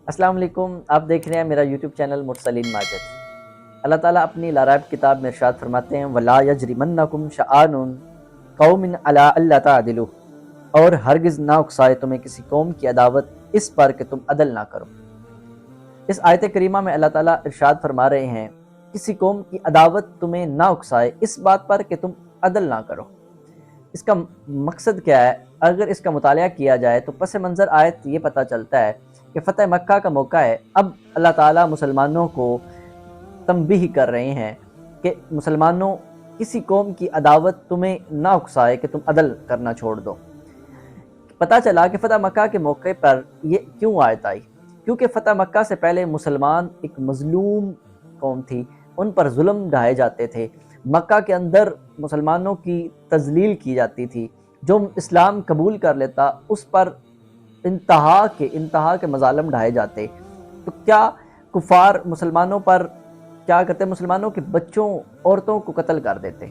السلام علیکم، آپ دیکھ رہے ہیں میرا یوٹیوب چینل مرسلین ماجد۔ اللہ تعالیٰ اپنی لارائب کتاب میں ارشاد فرماتے ہیں وَلَا يَجْرِمَنَّكُمْ شَآنٌ قَوْمٍ عَلَىٰ أَلَّا تَعْدِلُوا، اور ہرگز نہ اکسائے تمہیں کسی قوم کی عداوت اس پر کہ تم عدل نہ کرو۔ اس آیت کریمہ میں اللہ تعالیٰ ارشاد فرما رہے ہیں کسی قوم کی عداوت تمہیں نہ اکسائے اس بات پر کہ تم عدل نہ کرو۔ اس کا مقصد کیا ہے؟ اگر اس کا مطالعہ کیا جائے تو پس منظر آیت یہ پتہ چلتا ہے کہ فتح مکہ کا موقع ہے۔ اب اللہ تعالیٰ مسلمانوں کو تنبیہ کر رہے ہیں کہ مسلمانوں، کسی قوم کی عداوت تمہیں نہ اکسائے کہ تم عدل کرنا چھوڑ دو۔ پتہ چلا کہ فتح مکہ کے موقع پر یہ کیوں آیت آئی؟ کیونکہ فتح مکہ سے پہلے مسلمان ایک مظلوم قوم تھی، ان پر ظلم ڈھائے جاتے تھے، مکہ کے اندر مسلمانوں کی تذلیل کی جاتی تھی، جو اسلام قبول کر لیتا اس پر انتہا کے مظالم ڈھائے جاتے۔ تو کیا کفار مسلمانوں پر کیا کرتے؟ مسلمانوں کے بچوں، عورتوں کو قتل کر دیتے،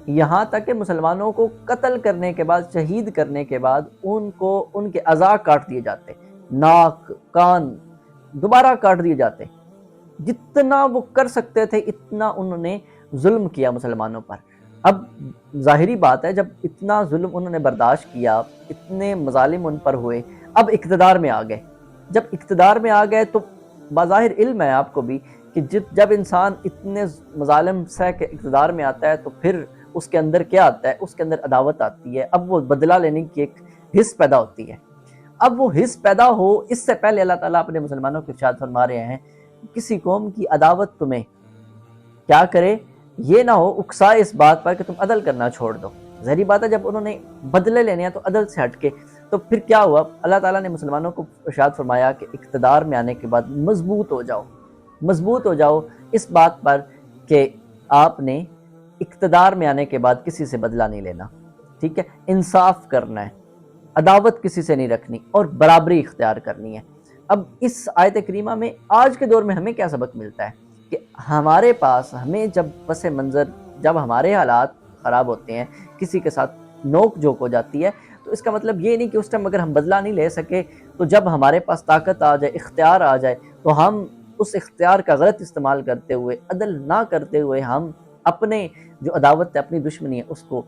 یہاں تک کہ مسلمانوں کو قتل کرنے کے بعد، شہید کرنے کے بعد ان کو ان کے اعضاء کاٹ دیے جاتے، ناک، کان دوبارہ کاٹ دیے جاتے۔ جتنا وہ کر سکتے تھے اتنا انہوں نے ظلم کیا مسلمانوں پر۔ اب ظاہری بات ہے، جب اتنا ظلم انہوں نے برداشت کیا، اتنے مظالم ان پر ہوئے، اب اقتدار میں آ گئے۔ جب اقتدار میں آ گئے تو بظاہر علم ہے آپ کو بھی کہ جب انسان اتنے مظالم سہ کے اقتدار میں آتا ہے تو پھر اس کے اندر کیا آتا ہے؟ اس کے اندر عداوت آتی ہے۔ اب وہ بدلہ لینے کی ایک حس پیدا ہوتی ہے۔ اب وہ حس پیدا ہو، اس سے پہلے اللہ تعالیٰ اپنے مسلمانوں کو ارشاد فرما رہے ہیں کسی قوم کی عداوت تمہیں کیا کرے؟ یہ نہ ہو اکسائے اس بات پر کہ تم عدل کرنا چھوڑ دو۔ ظاہری بات ہے، جب انہوں نے بدلے لینے ہیں تو عدل سے ہٹ کے، تو پھر کیا ہوا؟ اللہ تعالیٰ نے مسلمانوں کو ارشاد فرمایا کہ اقتدار میں آنے کے بعد مضبوط ہو جاؤ اس بات پر کہ آپ نے اقتدار میں آنے کے بعد کسی سے بدلہ نہیں لینا، ٹھیک ہے؟ انصاف کرنا ہے، عداوت کسی سے نہیں رکھنی اور برابری اختیار کرنی ہے۔ اب اس آیت کریمہ میں آج کے دور میں ہمیں کیا سبق ملتا ہے کہ ہمارے پاس، ہمیں جب پس منظر، جب ہمارے حالات خراب ہوتے ہیں، کسی کے ساتھ نوک جھوک ہو جاتی ہے، تو اس کا مطلب یہ نہیں کہ اس ٹائم اگر ہم بدلہ نہیں لے سکے تو جب ہمارے پاس طاقت آ جائے، اختیار آ جائے، تو ہم اس اختیار کا غلط استعمال کرتے ہوئے، عدل نہ کرتے ہوئے، ہم اپنے جو عداوت ہے، اپنی دشمنی ہے، اس کو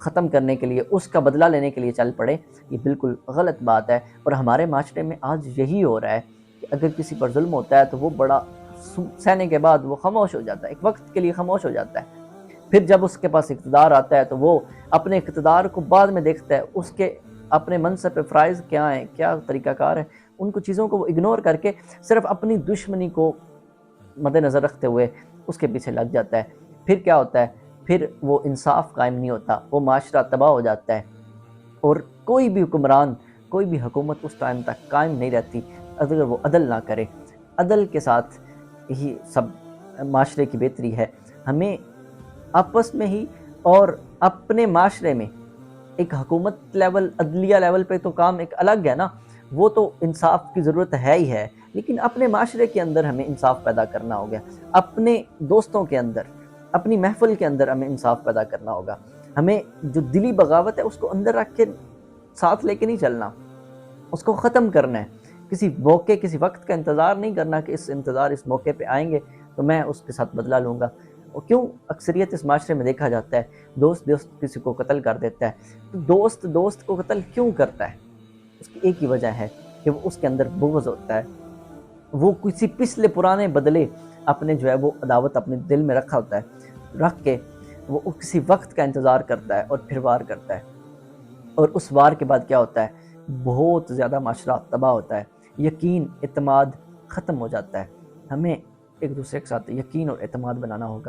ختم کرنے کے لیے، اس کا بدلہ لینے کے لیے چل پڑے۔ یہ بالکل غلط بات ہے، اور ہمارے معاشرے میں آج یہی ہو رہا ہے کہ اگر کسی پر ظلم ہوتا ہے تو وہ بڑا سہنے کے بعد وہ خاموش ہو جاتا ہے، ایک وقت کے لیے خاموش ہو جاتا ہے۔ پھر جب اس کے پاس اقتدار آتا ہے تو وہ اپنے اقتدار کو بعد میں دیکھتا ہے، اس کے اپنے منصب پہ فرائض کیا ہیں، کیا طریقہ کار ہے، ان کو چیزوں کو وہ اگنور کر کے صرف اپنی دشمنی کو مد نظر رکھتے ہوئے اس کے پیچھے لگ جاتا ہے۔ پھر کیا ہوتا ہے؟ پھر وہ انصاف قائم نہیں ہوتا، وہ معاشرہ تباہ ہو جاتا ہے، اور کوئی بھی حکمران، کوئی بھی حکومت اس ٹائم تک قائم نہیں رہتی اگر وہ عدل نہ کرے۔ عدل کے ساتھ یہی سب معاشرے کی بہتری ہے۔ ہمیں آپس میں ہی اور اپنے معاشرے میں، ایک حکومت لیول، عدلیہ لیول پہ تو کام ایک الگ ہے نا، وہ تو انصاف کی ضرورت ہے ہی ہے، لیکن اپنے معاشرے کے اندر ہمیں انصاف پیدا کرنا ہوگا، اپنے دوستوں کے اندر، اپنی محفل کے اندر ہمیں انصاف پیدا کرنا ہوگا۔ ہمیں جو دلی بغاوت ہے اس کو اندر رکھ کے ساتھ لے کے نہیں چلنا، اس کو ختم کرنا ہے۔ کسی موقع، کسی وقت کا انتظار نہیں کرنا کہ اس موقع پہ آئیں گے تو میں اس کے ساتھ بدلہ لوں گا۔ اور کیوں اکثریت اس معاشرے میں دیکھا جاتا ہے دوست کسی کو قتل کر دیتا ہے، تو دوست کو قتل کیوں کرتا ہے؟ اس کی ایک ہی وجہ ہے کہ وہ اس کے اندر بغض ہوتا ہے، وہ کسی پچھلے پرانے بدلے اپنے جو ہے وہ عداوت اپنے دل میں رکھا ہوتا ہے، رکھ کے وہ کسی وقت کا انتظار کرتا ہے اور پھر وار کرتا ہے، اور اس وار کے بعد کیا ہوتا ہے؟ بہت زیادہ معاشرہ تباہ ہوتا ہے، یقین، اعتماد ختم ہو جاتا ہے۔ ہمیں ایک دوسرے کے ساتھ یقین اور اعتماد بنانا ہوگا۔